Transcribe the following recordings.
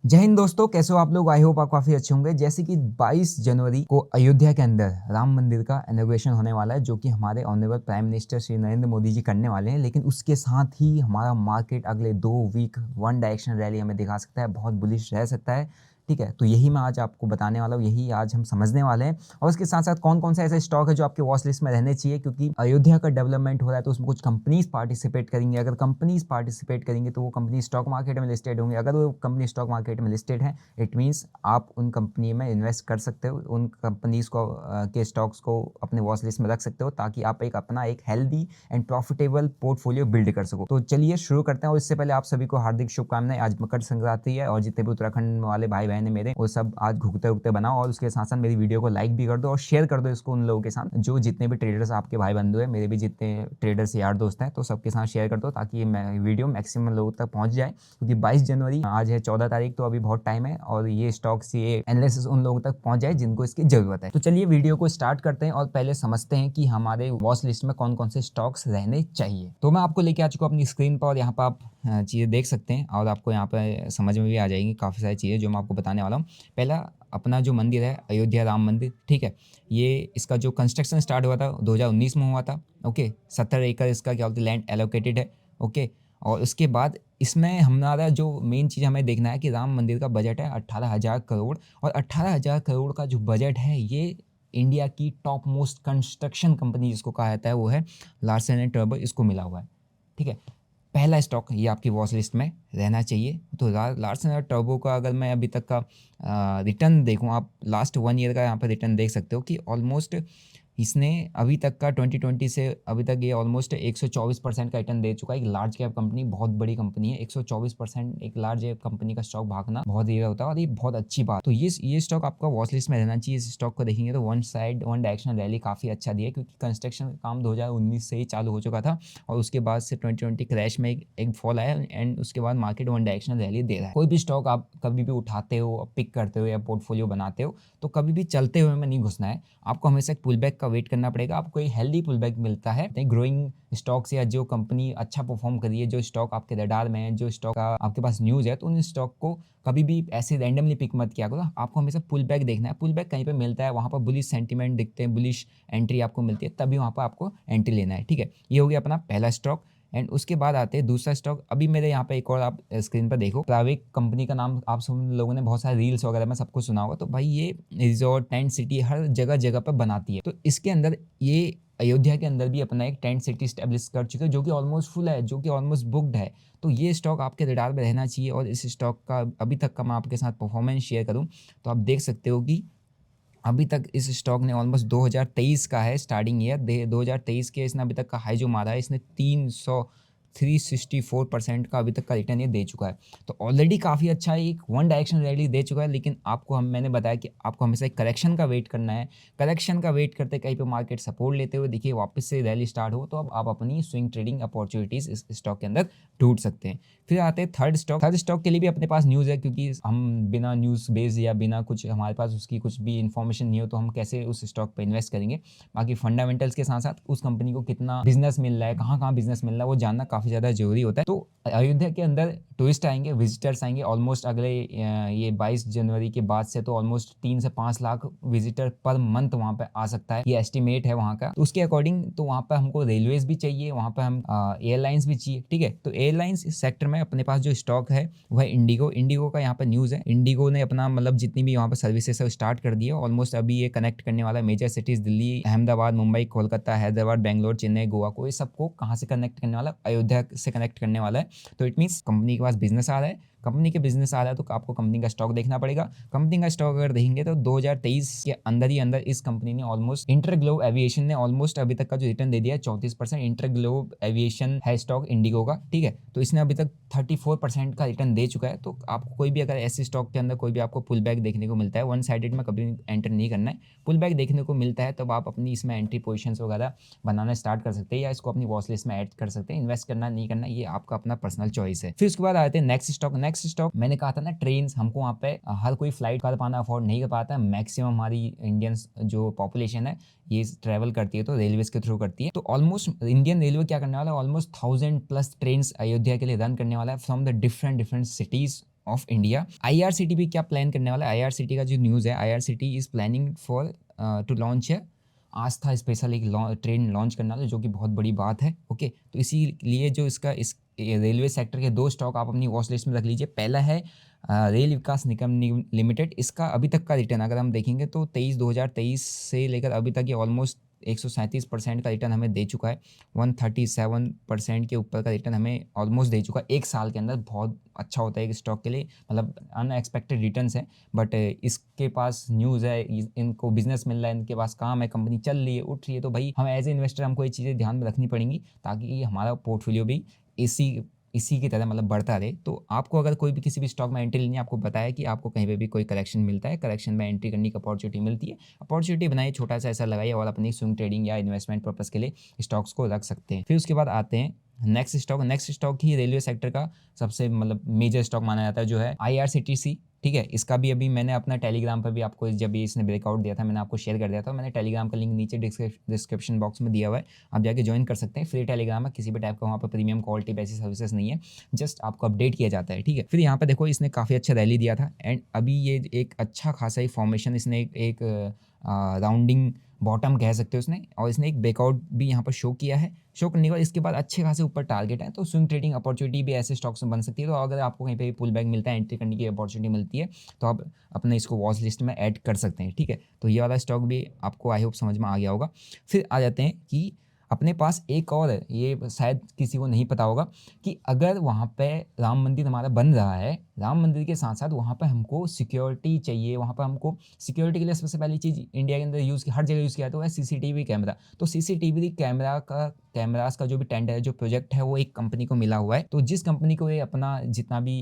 जय हिंद दोस्तों, कैसे हो आप लोग। आई होप आप काफ़ी अच्छे होंगे। जैसे कि 22 जनवरी को अयोध्या के अंदर राम मंदिर का इनॉग्रेशन होने वाला है, जो कि हमारे honourable prime minister Shri Narendra Modi ji करने वाले हैं। लेकिन उसके साथ ही हमारा मार्केट अगले 2 वीक वन डायरेक्शन रैली हमें दिखा सकता है, बहुत बुलिश रह सकता है। ठीक है, तो यही मैं आज आपको बताने वाला हूँ, यही आज हम समझने वाले हैं। और उसके साथ साथ कौन कौन से ऐसे स्टॉक है जो आपके वॉच लिस्ट में रहने चाहिए, क्योंकि अयोध्या का डेवलपमेंट हो रहा है तो उसमें कुछ कंपनीज पार्टिसिपेट करेंगे। अगर कंपनीज पार्टिसिपेट करेंगे तो वो कंपनी स्टॉक मार्केट में लिस्टेड होंगे। अगर वो कंपनी स्टॉक मार्केट में लिस्टेड है, इट मीन्स आप उन कंपनी में इन्वेस्ट कर सकते हो, उन कंपनीज को के स्टॉक्स को अपने वॉच लिस्ट में रख सकते हो, ताकि आप अपना एक healthy and profitable portfolio build कर सको। तो चलिए शुरू करते हैं। और इससे पहले आप सभी को हार्दिक शुभकामनाएं। आज मकर संक्रांति है और जितने भी उत्तराखंड वाले भाई बहन है मेरे, वो सब आज घुगते उगते बनाओ। और उसके साथ साथ मेरी वीडियो को लाइक भी कर दो और शेयर कर दो इसको उन लोगों के साथ जो जितने भी ट्रेडर्स आपके भाई बंधु है, मेरे भी जितने ट्रेडर्स यार दोस्त हैं, तो सबके साथ शेयर कर दो ताकि वीडियो मैक्सिमम लोगों तक पहुंच जाए। क्योंकि 22 जनवरी आज है, 14 तारीख, तो अभी बहुत टाइम है और ये स्टॉक्स, ये एनालिसिस उन लोगों तक पहुंच जाए जिनको इसकी जरूरत है। तो चलिए वीडियो को स्टार्ट करते हैं और पहले समझते हैं कि हमारे वॉच लिस्ट में कौन कौन से स्टॉक्स रहने चाहिए। तो मैं आपको लेके आ चुका हूं अपनी स्क्रीन पर और यहाँ पर आप चीज़ें देख सकते हैं और आपको यहाँ पर समझ में भी आ जाएंगी काफ़ी सारी चीज़ें जो मैं आपको बताने वाला हूँ। पहला अपना जो मंदिर है अयोध्या राम मंदिर, ठीक है, ये इसका जो कंस्ट्रक्शन स्टार्ट हुआ था 2019 में हुआ था। ओके, 70 एकड़ इसका क्या बोलते हैं लैंड एलोकेटेड है। ओके, और उसके बाद इसमें हमारा जो मेन चीज़ हमें देखना है कि राम मंदिर का बजट है 18,000 करोड़। और 18,000 करोड़ का जो बजट है, ये इंडिया की टॉप मोस्ट कंस्ट्रक्शन कंपनी जिसको कहा जाता है वो है लार्सन एंड टर्बो, इसको मिला हुआ है। ठीक है, पहला स्टॉक ये आपकी वॉच लिस्ट में रहना चाहिए। तो लार्सन और टर्बो का अगर मैं अभी तक का रिटर्न देखूं, आप लास्ट 1 ईयर का यहाँ पर रिटर्न देख सकते हो कि ऑलमोस्ट इसने अभी तक का 2020 से अभी तक ये ऑलमोस्ट 124% का रिटर्न दे चुका है। एक लार्ज कैप कंपनी, बहुत बड़ी कंपनी है, 124% एक लार्ज कैप कंपनी का स्टॉक भागना बहुत रेयर होता है और ये बहुत अच्छी बात। तो ये स्टॉक आपका वॉच लिस्ट में रहना चाहिए। इस स्टॉक को देखेंगे तो वन डायरेक्शनल रैली काफ़ी अच्छा दिया है, क्योंकि कंस्ट्रक्शन का काम 2019 से ही चालू हो चुका था और उसके बाद से 2020 क्रैश में एक फॉल आया एंड उसके बाद मार्केट वन डायरेक्शनल रैली दे रहा है। कोई भी स्टॉक आप कभी भी उठाते हो, पिक करते हो या पोर्टफोलियो बनाते हो, तो कभी भी चलते हुए में नहीं घुसना है। आपको हमेशा एक पुल बैक का वेट करना पड़ेगा। आपको एक हेल्दी पुल बैक मिलता है ग्रोइंग स्टॉक्स या जो कंपनी अच्छा परफॉर्म कर रही है, जो स्टॉक आपके रडार में है, जो स्टॉक का आपके पास न्यूज़ है, तो उन स्टॉक को कभी भी ऐसे रैंडमली पिक मत किया करो। आपको हमेशा पुल बैक देखना है। पुल बैक कहीं पे मिलता है, वहाँ पर बुलिश सेंटीमेंट दिखते हैं, बुलिश एंट्री आपको मिलती है, तभी वहाँ पर आपको एंट्री लेना है। ठीक है, ये हो गया अपना पहला स्टॉक। एंड उसके बाद आते हैं दूसरा स्टॉक। अभी मेरे यहाँ पे एक और आप स्क्रीन पर देखो, प्राइवेट कंपनी का नाम आप सब लोगों ने बहुत सारे रील्स वगैरह में सबको सुना होगा। तो भाई ये रिजॉर्ट टेंट सिटी हर जगह जगह पर बनाती है। तो इसके अंदर ये अयोध्या के अंदर भी अपना एक टेंट सिटी स्टैब्लिश कर चुके हैं, जो कि ऑलमोस्ट फुल है, जो कि ऑलमोस्ट बुक्ड है। तो ये स्टॉक आपके रडार में रहना चाहिए। और इस स्टॉक का अभी तक का मैं आपके साथ परफॉर्मेंस शेयर करूँ तो आप देख सकते हो कि अभी तक इस स्टॉक ने ऑलमोस्ट 2023 का है स्टार्टिंग ईयर, 2023 के इसने अभी तक का हाई जो मारा है, इसने 364% का अभी तक का रिटर्न ये दे चुका है। तो ऑलरेडी काफ़ी अच्छा है, एक वन डायरेक्शन रैली दे चुका है। लेकिन आपको मैंने बताया कि आपको हमेशा एक करेक्शन का वेट करना है। करेक्शन का वेट करते कहीं पे मार्केट सपोर्ट लेते हुए देखिए वापस से रैली स्टार्ट हो, तो अब आप अपनी स्विंग ट्रेडिंग अपॉर्चुनिटीज़ इस स्टॉक के अंदर ढूंढ सकते हैं। फिर आते हैं थर्ड स्टॉक। थर्ड स्टॉक के लिए भी अपने पास न्यूज़ है, क्योंकि हम बिना न्यूज़ बेस या बिना कुछ हमारे पास उसकी कुछ भी इन्फॉर्मेशन नहीं हो तो हम कैसे उस स्टॉक पे इन्वेस्ट करेंगे। बाकी फंडामेंटल्स के साथ साथ उस कंपनी को कितना बिजनेस मिल रहा है, कहाँ कहाँ बिजनेस मिल रहा है, वो जानना काफ़ी ज़्यादा जरूरी होता है। तो अयोध्या के अंदर टूरिस्ट आएंगे, विजिटर्स आएंगे ऑलमोस्ट अगले ये 22 जनवरी के बाद से, तो ऑलमोस्ट 3 से 5 लाख विजिटर पर मंथ वहाँ पे आ सकता है, ये एस्टिमेट है वहाँ का। तो उसके अकॉर्डिंग तो वहाँ पर हमको रेलवेज भी चाहिए, वहाँ पर हम एयरलाइंस भी चाहिए। ठीक है, तो एयरलाइंस इस सेक्टर में अपने पास जो स्टॉक है वह इंडिगो। इंडिगो का यहाँ पर न्यूज़ है, इंडिगो ने अपना मतलब जितनी भी वहाँ पर सर्विसेज है स्टार्ट कर दी है। ऑलमोस्ट अभी ये कनेक्ट करने वाला है मेजर सिटीज़ दिल्ली, अहमदाबाद, मुंबई, कोलकाता, हैदराबाद, बेंगलोर, चेन्नई, गोवा को, ये सबको कहाँ से कनेक्ट करने वाला है, अयोध्या से कनेक्ट करने वाला है। तो इट मीन्स कंपनी के पास बिजनेस आ रहा है, कंपनी के बिजनेस आ रहा है, तो आपको कंपनी का स्टॉक देखना पड़ेगा। कंपनी का स्टॉक अगर देखेंगे तो 2023 के अंदर ही अंदर इस कंपनी ने ऑलमोस्ट, इंटरग्लोब एविएशन ने ऑलमोस्ट अभी तक का जो रिटर्न दे दिया है 34%। इंटरग्लोब एविएशन है स्टॉक इंडिगो का, ठीक है, तो इसने अभी तक 34% का रिटर्न दे चुका है। तो आपको कोई भी अगर ऐसे स्टॉक के अंदर कोई भी आपको पुल बैक देखने को मिलता है, वन साइडेड में कभी एंटर नहीं करना है, पुल बैक देखने को मिलता है, तब आप अपनी इसमें एंट्री पोजिशन वगैरह बनाना स्टार्ट कर सकते हैं या इसको अपनी वॉच लिस्ट में ऐड कर सकते हैं। इन्वेस्ट करना नहीं करना ये आपका अपना पर्सनल चॉइस है। फिर उसके बाद आते हैं नेक्स्ट स्टॉक। नेक्स्ट स्टॉक मैंने कहा था ना, ट्रेन, हमको वहाँ पे हर कोई फ्लाइट कर पाना अफोर्ड नहीं कर पाता है। मैक्सिमम हमारी इंडियंस जो पॉपुलेशन है ये ट्रैवल करती है तो रेलवेज के थ्रू करती है। तो ऑलमोस्ट इंडियन रेलवे क्या करने वाला है, ऑलमोस्ट 1000+ ट्रेन अयोध्या के लिए रन करने वाला है from the different cities of India. IRCTC क्या प्लान करने वाला है? IRCTC का जो न्यूज़ है, IRCTC is planning for to launch है आस्था स्पेशल एक ट्रेन लॉन्च करने वाला है, जो कि बहुत बड़ी बात है। ओके, तो इसीलिए जो इसका इस रेलवे सेक्टर के 2 स्टॉक आप अपनी वॉच लिस्ट में रख लीजिए। पहला है रेल विकास निगम लिमिटेड। इसका अभी तक का रिटर्न अगर हम देखेंगे तो 2023 से लेकर अभी तक ये ऑलमोस्ट 137% का रिटर्न हमें दे चुका है। 137% के ऊपर का रिटर्न हमें ऑलमोस्ट दे चुका है एक साल के अंदर। बहुत अच्छा होता है एक स्टॉक के लिए, मतलब अनएक्सपेक्टेड रिटर्न्स है। बट इसके पास न्यूज़ है, इनको बिजनेस मिल रहा है, इनके पास काम है, कंपनी चल रही है, उठ रही है, तो भाई हम एज ए इन्वेस्टर हमको ये चीज़ें ध्यान में रखनी पड़ेंगी ताकि हमारा पोर्टफोलियो भी इसी की तरह मतलब बढ़ता रहे। तो आपको अगर कोई भी किसी भी स्टॉक में एंट्री लेनी है, आपको बताया कि आपको कहीं पे भी कोई करेक्शन मिलता है, करेक्शन में एंट्री करने की अपॉर्चुनिटी मिलती है, अपॉर्चुनिटी बनाइए, छोटा सा ऐसा लगाइए और अपनी स्विंग ट्रेडिंग या इन्वेस्टमेंट पर्पस के लिए स्टॉक्स को रख सकते हैं। फिर उसके बाद आते हैं नेक्स्ट स्टॉक ही रेलवे सेक्टर का सबसे मतलब मेजर स्टॉक माना जाता है, जो है IRCTC। ठीक है, इसका भी अभी मैंने अपना टेलीग्राम पर भी आपको, जब भी इसने ब्रेकआउट दिया था मैंने आपको शेयर कर दिया था। मैंने टेलीग्राम का लिंक नीचे डिस्क्रिप्शन बॉक्स में दिया हुआ है, आप जाके ज्वाइन कर सकते हैं। फ्री टेलीग्राम है, किसी भी टाइप का वहाँ पर प्रीमियम क्वालिटी वैसी सर्विसेज नहीं है, जस्ट आपको अपडेट किया जाता है। ठीक है, फिर यहाँ पर देखो इसने काफ़ी अच्छा रैली दिया था एंड अभी ये एक अच्छा खासा ही फॉर्मेशन इसने एक राउंडिंग बॉटम कह सकते हो उसने, और इसने एक ब्रेकआउट भी यहाँ पर शो किया है। शो करने के बाद इसके बाद अच्छे खासे ऊपर टारगेट है, तो स्विंग ट्रेडिंग अपॉर्चुनिटी भी ऐसे स्टॉक्स में बन सकती है। तो अगर आपको कहीं पे पुल बैक मिलता है, एंट्री करने की अपॉर्चुनिटी मिलती है, तो आप अपने इसको वॉच लिस्ट में ऐड कर सकते हैं। ठीक है, तो ये वाला स्टॉक भी आपको आई होप समझ में आ गया होगा। फिर आ जाते हैं कि अपने पास एक और है, ये शायद किसी को नहीं पता होगा कि अगर वहाँ पे राम मंदिर हमारा बन रहा है, राम मंदिर के साथ साथ वहाँ पे हमको सिक्योरिटी चाहिए। वहाँ पे हमको सिक्योरिटी के लिए सबसे पहली चीज़ इंडिया के अंदर हर जगह यूज़ किया जाता है CCTV कैमरा। तो CCTV कैमरास का जो भी टेंडर है, जो प्रोजेक्ट है, वो एक कंपनी को मिला हुआ है। तो जिस कंपनी को ये अपना जितना भी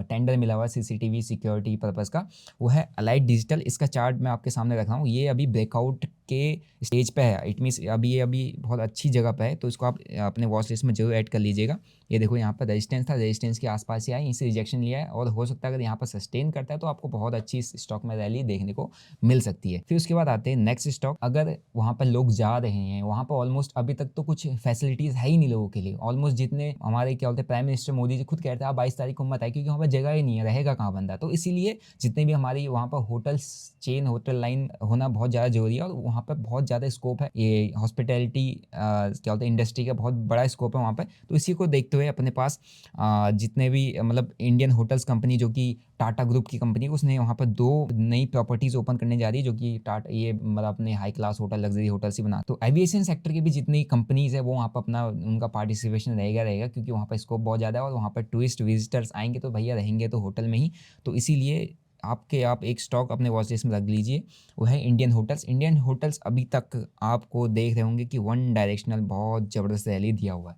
टेंडर मिला हुआ है CCTV सिक्योरिटी पर्पज़ का, वो है अलाइट डिजिटल। इसका चार्ट मैं आपके सामने रख रहा हूँ, ये अभी ब्रेकआउट के स्टेज पे है। इट मीन्स अभी बहुत अच्छी जगह पे है, तो इसको आप अपने वॉच लिस्ट में जरूर ऐड कर लीजिएगा। ये देखो यहाँ पर रेजिस्टेंस था, रेजिस्टेंस के आसपास ही आया, इसे रिजेक्शन लिया है और हो सकता है अगर यहाँ पर सस्टेन करता है तो आपको बहुत अच्छी स्टॉक में रैली देखने को मिल सकती है। फिर उसके बाद आते हैं नेक्स्ट स्टॉक। अगर वहाँ पर लोग जा रहे हैं, वहाँ पर ऑलमोस्ट अभी तक तो कुछ फैसिलिटीज़ है ही नहीं लोगों के लिए। ऑलमोस्ट जितने हमारे क्या बोलते हैं प्राइम मिनिस्टर मोदी जी खुद कहते हैं आप 22 तारीख को मत आए, क्योंकि वहाँ पर जगह ही नहीं है, रहेगा कहाँ बंदा। तो इसीलिए जितने भी हमारी वहाँ पर होटल्स चेन होटल लाइन होना बहुत ज़्यादा जरूरी है, और वहाँ पर बहुत ज़्यादा स्कोप है। ये हॉस्पिटैलिटी क्या बोलते हैं इंडस्ट्री का बहुत बड़ा स्कोप है वहाँ पर। तो इसी को देखते हुए अपने पास जितने भी मतलब इंडियन होटल्स कंपनी जो कि टाटा ग्रुप की कंपनी, उसने वहाँ पर 2 नई प्रॉपर्टीज़ ओपन करने जा रही है, जो कि टाटा ये मतलब अपने high class hotel, luxury hotels ही बना। तो एविएशन सेक्टर की भी जितनी कंपनीज़ है वो वहाँ पर अपना उनका पार्टिसिपेशन रहेगा, क्योंकि वहाँ पर स्कोप बहुत ज़्यादा है और वहाँ पर टूरिस्ट विजिटर्स आएंगे तो भैया रहेंगे तो होटल में ही। तो इसीलिए आप एक स्टॉक अपने वॉच लिस्ट में रख लीजिए, वो है इंडियन होटल्स। इंडियन होटल्स अभी तक आपको देख रहे होंगे कि वन डायरेक्शनल बहुत ज़बरदस्त रैली दिया हुआ है।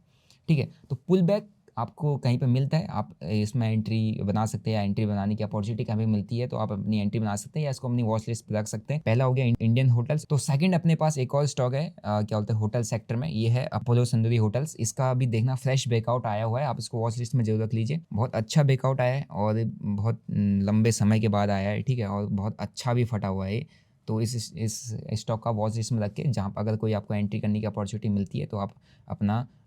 ठीक है, तो पुल बैक आपको कहीं पे मिलता है, आप इसमें एंट्री बना सकते हैं, या एंट्री बनाने की अपॉर्चुनिटी कहीं पे मिलती है तो आप अपनी एंट्री बना सकते हैं या इसको अपनी वॉच लिस्ट पर रख सकते हैं। पहला हो गया इंडियन होटल्स। तो सेकंड अपने पास एक और स्टॉक है क्या बोलते हैं होटल सेक्टर में, ये है अपोलो संदूरी होटल्स। इसका अभी देखना फ्रेश ब्रेकआउट आया हुआ है, आप इसको वॉच लिस्ट में जरूर रख लीजिए। बहुत अच्छा ब्रेकआउट आया है और बहुत लंबे समय के बाद आया है। ठीक है, और बहुत अच्छा भी फटा हुआ है। तो इस स्टॉक का वॉच लिस्ट में रख के जहाँ पर अगर कोई आपको एंट्री करने की अपॉर्चुनिटी मिलती है तो आप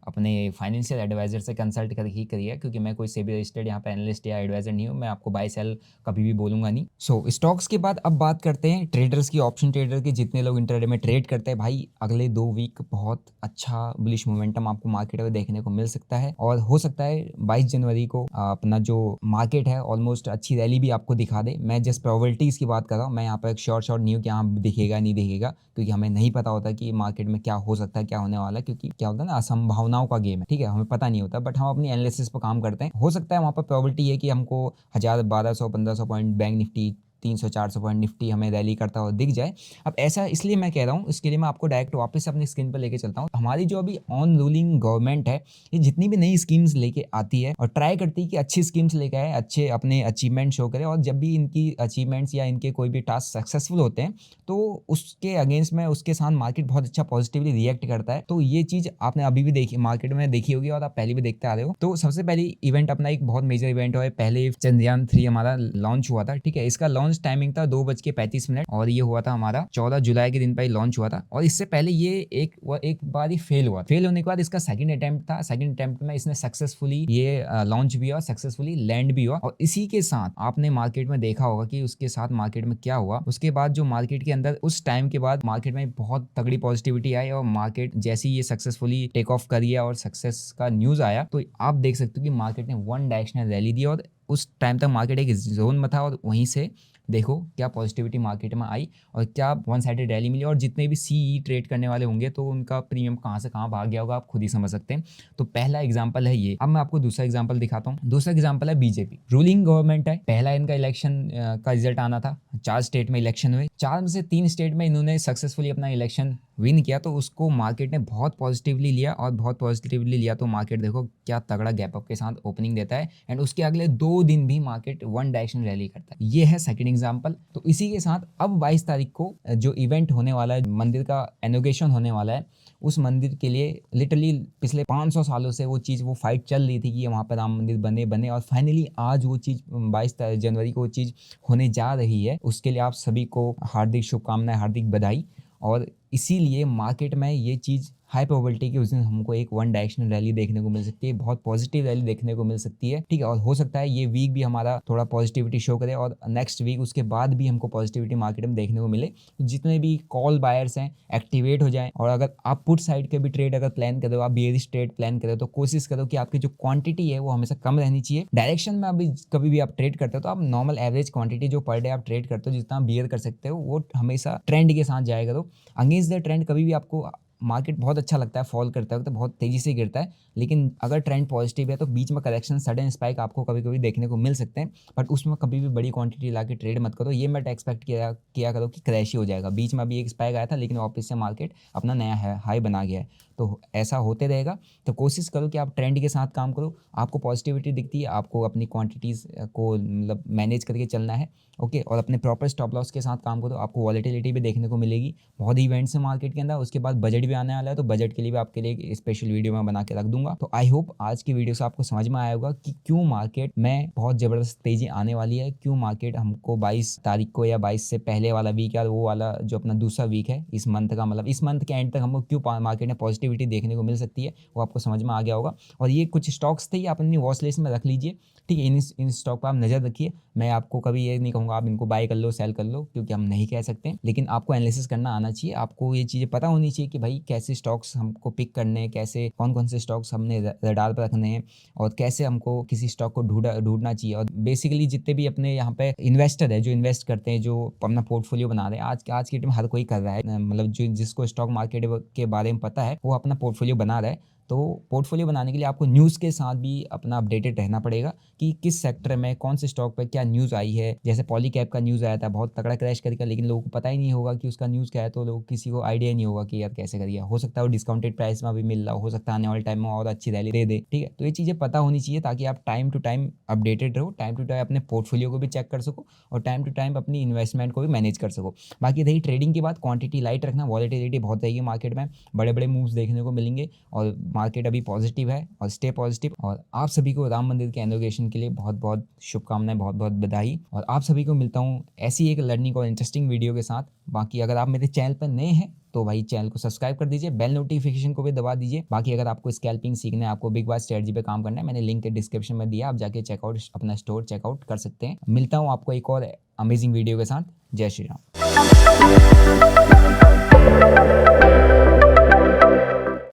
अपने फाइनेंशियल एडवाइजर से कंसल्ट कर ही करिए, क्योंकि मैं कोई सेबी रजिस्टर्ड यहाँ पे एनालिस्ट या एडवाइजर नहीं हूँ, मैं आपको बाय सेल कभी भी बोलूँगा नहीं। सो स्टॉक्स के बाद अब बात करते हैं ट्रेडर्स की, ऑप्शन ट्रेडर की। जितने लोग इंटरडे में ट्रेड करते हैं भाई, अगले 2 वीक बहुत अच्छा बुलिश मोमेंटम आपको मार्केट में देखने को मिल सकता है, और हो सकता है 22 जनवरी को अपना जो मार्केट है ऑलमोस्ट अच्छी रैली भी आपको दिखा दे। मैं जस्ट प्रोबेबिलिटीज़ की बात कर रहा हूँ, मैं यहाँ पर एक शॉर्ट नहीं हूँ कि हाँ दिखेगा नहीं दिखेगा, क्योंकि हमें नहीं पता होता कि मार्केट में क्या हो सकता है, क्या होने वाला है, क्योंकि क्या होता है ना, असंभावनाओं का गेम है। ठीक है, हमें पता नहीं होता, बट हम अपनी एनालिसिस पर काम करते हैं। हो सकता है वहाँ पर प्रोबेबिलिटी है कि हमको 1000 1200 1500 point bank Nifty 300-400 point Nifty हमें रैली करता हुआ दिख जाए। अब ऐसा इसलिए मैं कह रहा हूँ, इसके लिए मैं आपको डायरेक्ट वापस अपनी स्क्रीन पर लेके चलता हूँ। हमारी जो अभी ऑन रूलिंग गवर्नमेंट है, ये जितनी भी नई स्कीम्स लेके आती है और ट्राई करती है कि अच्छी स्कीम्स लेके आए, अच्छे अपने अचीवमेंट शो करे, और जब भी इनकी अचीवमेंट्स या इनके कोई भी टास्क सक्सेसफुल होते हैं तो उसके अगेंस्ट में उसके साथ मार्केट बहुत अच्छा पॉजिटिवली रिएक्ट करता है। तो ये चीज़ आपने अभी भी देखी, मार्केट में देखी होगी और आप पहले भी देखते आ रहे हो। तो सबसे पहले इवेंट अपना एक बहुत मेजर इवेंट हुआ है, पहले चंद्रयान 3 हमारा लॉन्च हुआ था। ठीक है, इसका लॉन्च लॉन्च टाइमिंग था 2:35 और ये हुआ था हमारा 14 जुलाई के दिन पर लॉन्च हुआ था। और इससे पहले ये एक बार ही फेल हुआ। फेल होने के बाद इसका सेकंड अटेम्प्ट था। सेकंड अटेम्प्ट में इसने सक्सेसफुली ये लॉन्च भी हुआ, सक्सेसफुली लैंड भी हुआ। और इसी के साथ आपने मार्केट में देखा होगा कि उसके साथ मार्केट में क्या हुआ। उसके बाद जो मार्केट के अंदर उस टाइम के बाद मार्केट में बहुत तगड़ी पॉजिटिविटी आई और मार्केट जैसे ही ये सक्सेसफुली टेक ऑफ करी और सक्सेस का न्यूज आया तो आप देख सकते हो कि मार्केट ने वन डायरेक्शनल रैली दी और उस टाइम तक मार्केट एक जोन में था और वहीं से देखो क्या पॉजिटिविटी मार्केट में आई और क्या वन साइडेड रैली मिली। और जितने भी सीई ट्रेड करने वाले होंगे तो उनका प्रीमियम कहाँ से कहाँ भाग गया होगा आप खुद ही समझ सकते हैं। तो पहला एग्जांपल है ये। अब मैं आपको दूसरा एग्जांपल दिखाता हूँ। दूसरा एग्जांपल है बीजेपी। रूलिंग गवर्नमेंट है। पहला इनका इलेक्शन का रिजल्ट आना था। 4 स्टेट में इलेक्शन हुए। 4 में से 3 स्टेट में इन्होंने सक्सेसफुली अपना इलेक्शन विन किया तो उसको मार्केट ने बहुत पॉजिटिवली लिया और बहुत पॉजिटिवली लिया तो मार्केट देखो क्या तगड़ा गैप अप के साथ ओपनिंग देता है एंड उसके अगले 2 दिन भी मार्केट वन डायरेक्शन रैली करता है। ये है सेकंड एग्जांपल। तो इसी के साथ अब 22 तारीख को जो इवेंट होने वाला है, मंदिर का इनॉग्रेशन होने वाला है, उस मंदिर के लिए लिटरली पिछले 500 सालों से वो फाइट चल रही थी कि वहाँ पर राम मंदिर बने और फाइनली आज वो चीज़ 22 जनवरी को वो चीज़ होने जा रही है। उसके लिए आप सभी को हार्दिक शुभकामनाएं, हार्दिक बधाई। और इसीलिए मार्केट में ये चीज़ हाई प्रोबेबिलिटी कि उस दिन हमको एक वन डायरेक्शनल रैली देखने को मिल सकती है, बहुत पॉजिटिव रैली देखने को मिल सकती है। ठीक है, और हो सकता है ये वीक भी हमारा थोड़ा पॉजिटिविटी शो करे और नेक्स्ट वीक उसके बाद भी हमको पॉजिटिविटी मार्केट में देखने को मिले। तो जितने भी कॉल बायर्स हैं एक्टिवेट हो जाएं। और अगर आप पुट साइड के भी ट्रेड अगर प्लान करो, आप बेयरिश ट्रेड प्लान करो तो कोशिश करो कि आपकी जो क्वांटिटी है वो हमेशा कम रहनी चाहिए। डायरेक्शन में अभी कभी भी आप ट्रेड करते हो तो आप नॉर्मल एवरेज क्वांटिटी जो पर डे आप ट्रेड करते हो जितना बियर कर सकते हो वो हमेशा ट्रेंड के साथ जाया करो। अगेंस्ट द ट्रेंड कभी भी आपको मार्केट बहुत अच्छा लगता है, फॉल करता है तो बहुत तेज़ी से गिरता है, लेकिन अगर ट्रेंड पॉजिटिव है तो बीच में करेक्शन, सडन स्पाइक आपको कभी कभी देखने को मिल सकते हैं। बट उसमें कभी भी बड़ी क्वांटिटी ला के ट्रेड मत करो। ये मत एक्सपेक्ट किया करो कि क्रैश ही हो जाएगा। बीच में अभी एक स्पाइक आया था लेकिन वापस से मार्केट अपना नया हाई बना गया है। तो ऐसा होते रहेगा। तो कोशिश करो कि आप ट्रेंड के साथ काम करो। आपको पॉजिटिविटी दिखती है, आपको अपनी क्वांटिटीज़ को मतलब मैनेज करके चलना है। ओके, और अपने प्रॉपर स्टॉप लॉस के साथ काम करो। आपको वॉलेटिलिटी भी देखने को मिलेगी। बहुत इवेंट्स हैं मार्केट के अंदर। उसके बाद बजट भी आने वाला है तो बजट के लिए भी आपके लिए एक स्पेशल वीडियो मैं बना के रख दूंगा। तो आई होप आज की वीडियो से आपको समझ में आया होगा कि क्यों मार्केट में बहुत ज़बरदस्त तेज़ी आने वाली है, क्यों मार्केट हमको 22 तारीख को या 22 से पहले वाला वीक या वो वाला जो अपना दूसरा वीक है इस मंथ का, मतलब इस मंथ के एंड तक हमको क्यों मार्केट में पॉजिटिविटी देखने को मिल सकती है, वो आपको समझ में आ गया होगा। और ये कुछ स्टॉक्स थे, आप अपनी वॉच लिस्ट में रख लीजिए। ठीक है, इन स्टॉक पर आप नज़र रखिए। मैं आपको कभी ये नहीं कहूँगा आप इनको बाय कर लो, सेल कर लो, क्योंकि हम नहीं कह सकते, लेकिन आपको एनालिसिस करना आना चाहिए। आपको ये चीज़ें पता होनी चाहिए कि भाई कैसे स्टॉक्स हमको पिक करने हैं, कैसे कौन कौन से स्टॉक्स हमने रडार पर रखने हैं और कैसे हमको किसी स्टॉक को ढूंढना चाहिए। और बेसिकली जितने भी अपने यहाँ पे इन्वेस्टर है जो इन्वेस्ट करते हैं, जो अपना पोर्टफोलियो बना रहे हैं, आज के डेट में हर कोई कर रहा है, मतलब जो जिसको स्टॉक मार्केट के बारे में पता है वो अपना पोर्टफोलियो बना रहा है। तो पोर्टफोलियो बनाने के लिए आपको न्यूज़ के साथ भी अपना अपडेटेड रहना पड़ेगा कि किस सेक्टर में कौन से स्टॉक पर क्या न्यूज़ आई है। जैसे पॉलीकैब का न्यूज़ आया था, बहुत तगड़ा क्रैश करके, लेकिन लोगों को पता ही नहीं होगा कि उसका न्यूज़ क्या है, तो लोग किसी को आइडिया नहीं होगा कि यार कैसे करिए। हो सकता है वो डिस्काउंटेड प्राइस में अभी मिल रहा हो सकता है आने वाले टाइम में और अच्छी रैली दे दे। ठीक है, तो ये चीज़ें पता होनी चाहिए ताकि आप टाइम टू टाइम अपडेटेड रहो, टाइम टू टाइम अपने पोर्टफोलियो को भी चेक कर सको और टाइम टू टाइम अपनी इन्वेस्टमेंट को भी मैनेज कर सको। बाकी रही ट्रेडिंग की बात, क्वांटिटी लाइट रखना, वॉलेटिलिटी बहुत रहेगी मार्केट में, बड़े बड़े मूव्स देखने को मिलेंगे और मार्केट अभी पॉजिटिव है और स्टे पॉजिटिव। और आप सभी को राम मंदिर के इनॉग्रेशन के लिए बहुत बहुत शुभकामनाएं, बहुत बहुत बधाई। और आप सभी को मिलता हूँ ऐसी एक लर्निंग और इंटरेस्टिंग वीडियो के साथ। बाकी अगर आप मेरे चैनल पर नए हैं तो भाई चैनल को सब्सक्राइब कर दीजिए, बेल नोटिफिकेशन को भी दबा दीजिए। बाकी अगर आपको स्कैल्पिंग सीखना है, आपको बिग बार स्ट्रेटजी पे काम करना है, मैंने लिंक डिस्क्रिप्शन में दिया, आप जाके चेकआउट अपना स्टोर चेकआउट कर सकते हैं। मिलता हूँ आपको एक और अमेजिंग वीडियो के साथ। जय श्री राम।